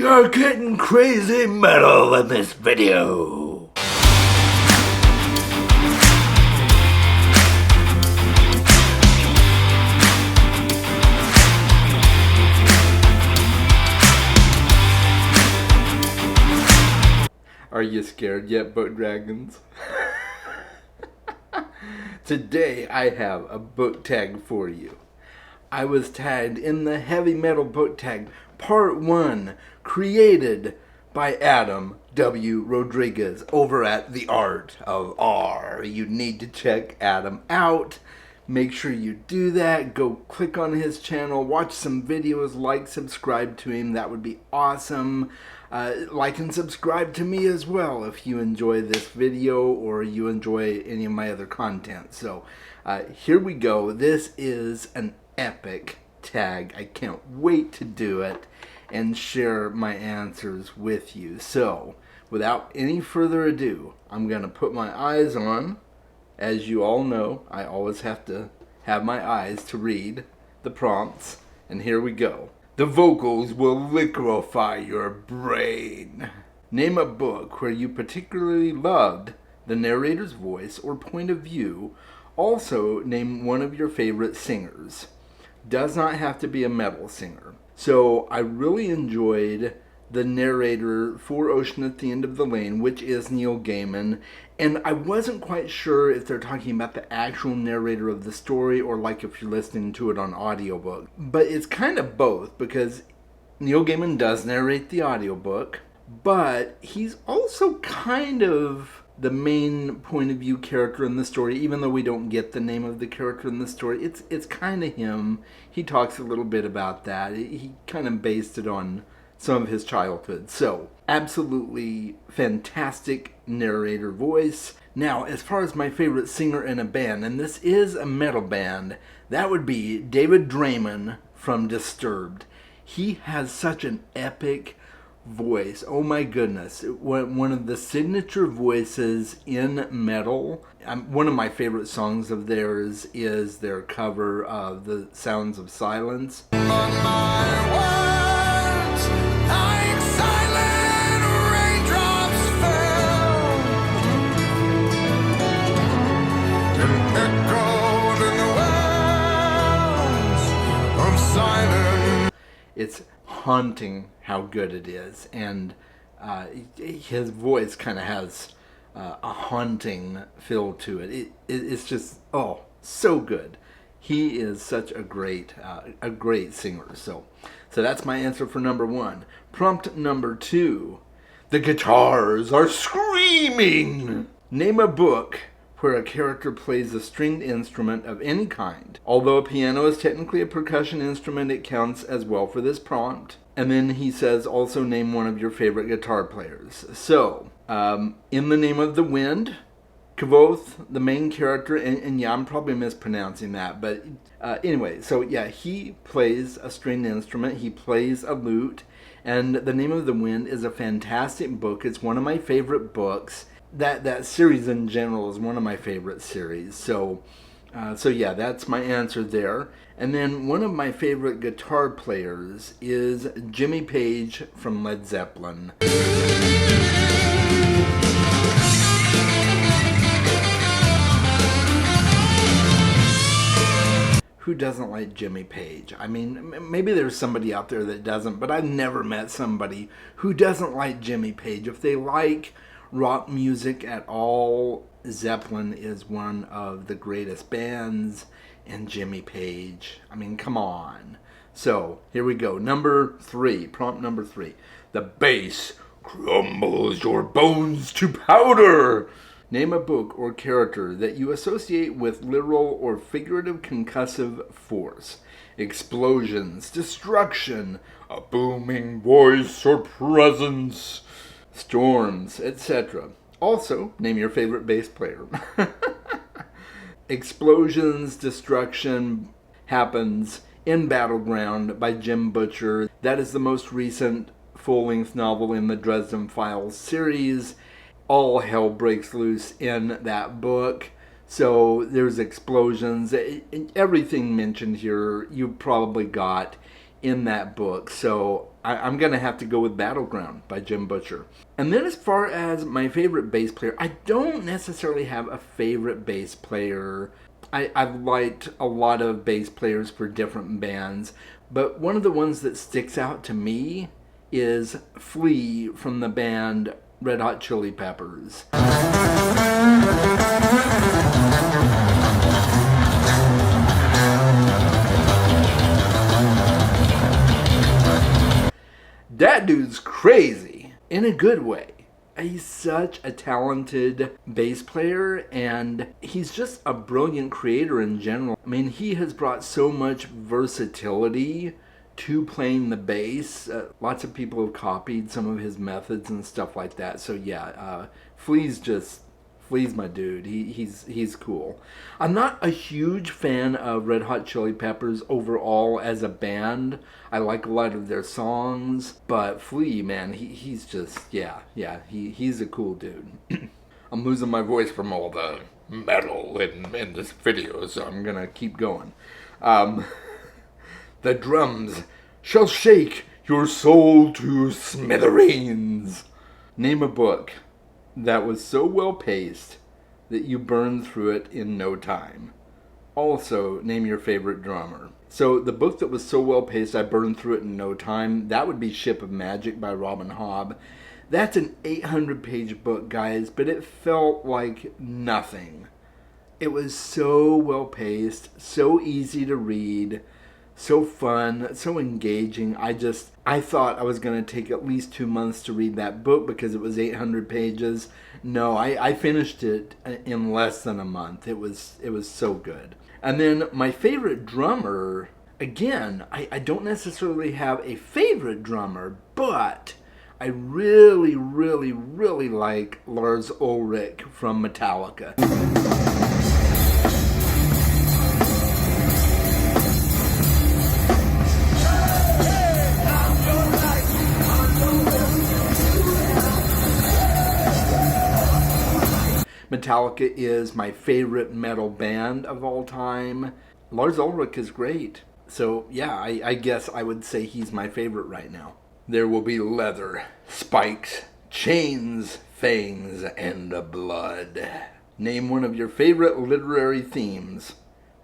We are getting crazy metal in this video. Are you scared yet, book dragons? Today I have a book tag for you. I was tagged in the Heavy Metal Book Tag Part 1, created by Adam W. Rodriguez over at The Art of R. You need to check Adam out. Make sure you do that. Go click on his channel, watch some videos, like, subscribe to him. That would be awesome. Like and subscribe to me as well if you enjoy this video or you enjoy any of my other content. So here we go. This is an epic tag. I can't wait to do it and share my answers with you. So without any further ado, I'm going to put my eyes on. As you all know, I always have to have my eyes to read the prompts. And here we go. The vocals will liquefy your brain. Name a book where you particularly loved the narrator's voice or point of view. Also, name one of your favorite singers. Does not have to be a metal singer. So, I really enjoyed the narrator for Ocean at the End of the Lane, which is Neil Gaiman. And I wasn't quite sure if they're talking about the actual narrator of the story or like if you're listening to it on audiobook. But it's kind of both, because Neil Gaiman does narrate the audiobook, but he's also kind of the main point of view character in the story, even though we don't get the name of the character in the story. It's kind of him. He talks a little bit about that. He kind of based it on some of his childhood. So, absolutely fantastic narrator voice. Now, as far as my favorite singer in a band, and this is a metal band, that would be David Draiman from Disturbed. He has such an epic voice. Oh my goodness. One of the signature voices in metal. One of my favorite songs of theirs is their cover of The Sounds of Silence. It's haunting how good it is, and his voice kind of has a haunting feel to it. It's just, oh, so good. He is such a great singer. So that's my answer for number 1. Prompt number 2. The guitars are screaming. Name a book where a character plays a stringed instrument of any kind. Although a piano is technically a percussion instrument, it counts as well for this prompt. And then he says, also name one of your favorite guitar players. So, In the Name of the Wind, Kvoth, the main character, and yeah, I'm probably mispronouncing that, but anyway, so yeah, he plays a stringed instrument, he plays a lute, and The Name of the Wind is a fantastic book. It's one of my favorite books. That series in general is one of my favorite series. So yeah, that's my answer there. And then one of my favorite guitar players is Jimmy Page from Led Zeppelin. Who doesn't like Jimmy Page? I mean, maybe there's somebody out there that doesn't, but I've never met somebody who doesn't like Jimmy Page. If they like rock music at all, Zeppelin is one of the greatest bands, and Jimmy Page, I mean, come on. So, here we go. Number 3, prompt number 3. The bass crumbles your bones to powder. Name a book or character that you associate with literal or figurative concussive force. Explosions, destruction, a booming voice or presence, storms, etc. Also, name your favorite bass player. Explosions, destruction happens in Battleground by Jim Butcher. That is the most recent full-length novel in the Dresden Files series. All hell breaks loose in that book. So there's explosions. Everything mentioned here you probably got in that book. So I'm going to have to go with Battleground by Jim Butcher. And then as far as my favorite bass player, I don't necessarily have a favorite bass player. I've liked a lot of bass players for different bands, but one of the ones that sticks out to me is Flea from the band Red Hot Chili Peppers. That dude's crazy in a good way. He's such a talented bass player, and he's just a brilliant creator in general. I mean, he has brought so much versatility to playing the bass. Lots of people have copied some of his methods and stuff like that. So yeah, Flea's my dude. He's cool. I'm not a huge fan of Red Hot Chili Peppers overall as a band. I like a lot of their songs, but Flea, man, he's just he's a cool dude. I'm losing my voice from all the metal in this video, so I'm gonna keep going. The drums shall shake your soul to smithereens. Name a book that was so well paced that you burned through it in no time. Also, name your favorite drummer. So the book that was so well paced I burned through it in no time, that would be Ship of Magic by Robin Hobb. That's an 800-page book, guys, but it felt like nothing. It was so well paced, so easy to read, so fun, so engaging. I thought I was going to take at least 2 months to read that book because it was 800 pages. No, I finished it in less than a month. It was so good. And then my favorite drummer, again, I don't necessarily have a favorite drummer, but I really, really, really like Lars Ulrich from Metallica. Metallica is my favorite metal band of all time. Lars Ulrich is great. So yeah, I guess I would say he's my favorite right now. There will be leather, spikes, chains, fangs, and blood. Name one of your favorite literary themes.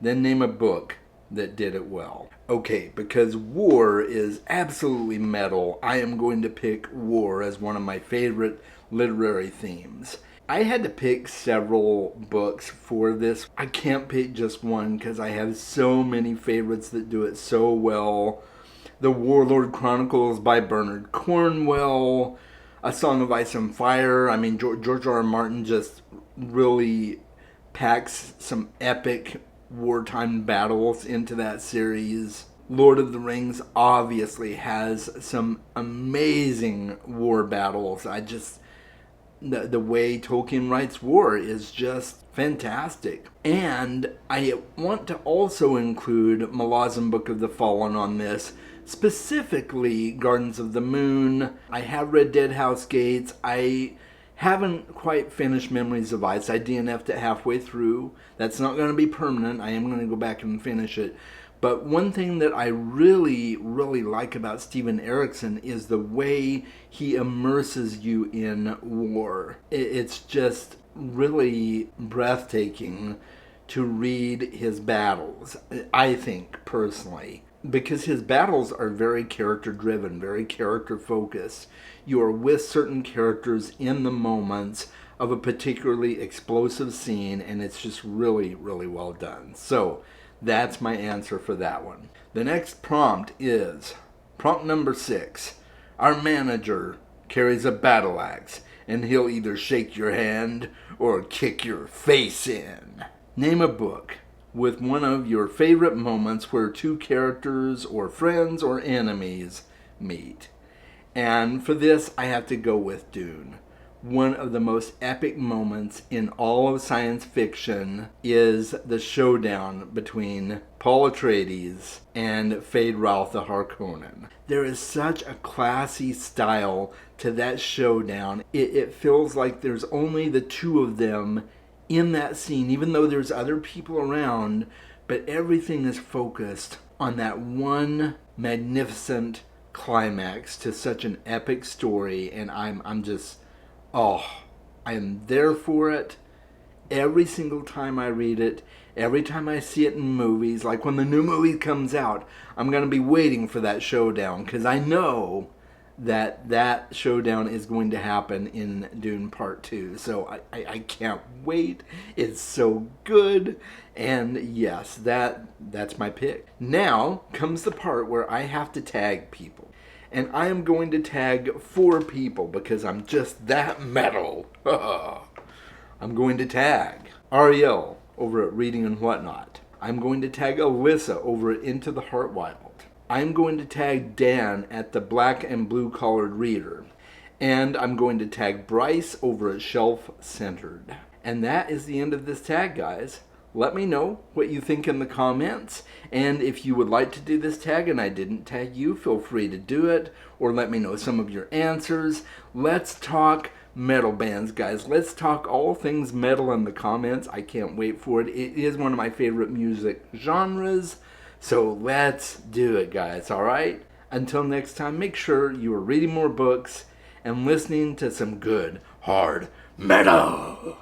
Then name a book that did it well. Okay, because war is absolutely metal, I am going to pick war as one of my favorite literary themes. I had to pick several books for this. I can't pick just one because I have so many favorites that do it so well. The Warlord Chronicles by Bernard Cornwell, A Song of Ice and Fire. I mean, George R. R. Martin just really packs some epic wartime battles into that series. Lord of the Rings obviously has some amazing war battles. The way Tolkien writes war is just fantastic. And I want to also include Malazan Book of the Fallen on this, specifically Gardens of the Moon. I have read Dead House Gates. I haven't quite finished Memories of Ice. I DNF'd it halfway through. That's not going to be permanent. I am going to go back and finish it. But one thing that I really, really like about Steven Erikson is the way he immerses you in war. It's just really breathtaking to read his battles, I think, personally. Because his battles are very character-driven, very character-focused. You are with certain characters in the moments of a particularly explosive scene, and it's just really, really well done. So that's my answer for that one. The next prompt is prompt number 6. Our manager carries a battle axe, and he'll either shake your hand or kick your face in. Name a book with one of your favorite moments where two characters or friends or enemies meet. And for this, I have to go with Dune. One of the most epic moments in all of science fiction is the showdown between Paul Atreides and Feyd-Rautha the Harkonnen. There is such a classy style to that showdown. It feels like there's only the two of them in that scene, even though there's other people around, but everything is focused on that one magnificent climax to such an epic story, and I'm just, oh, I am there for it. Every single time I read it, every time I see it in movies, like when the new movie comes out, I'm going to be waiting for that showdown, because I know that showdown is going to happen in Dune Part 2. So I can't wait. It's so good. And yes, that's my pick. Now comes the part where I have to tag people. And I am going to tag 4 people because I'm just that metal. I'm going to tag Ariel over at Reading and Whatnot. I'm going to tag Alyssa over at Into the Heart Wild. I'm going to tag Dan at the Black and Blue Collared Reader. And I'm going to tag Bryce over at Shelf Centered. And that is the end of this tag, guys. Let me know what you think in the comments. And if you would like to do this tag and I didn't tag you, feel free to do it. Or let me know some of your answers. Let's talk metal bands, guys. Let's talk all things metal in the comments. I can't wait for it. It is one of my favorite music genres. So let's do it, guys, all right? Until next time, make sure you are reading more books and listening to some good, hard metal.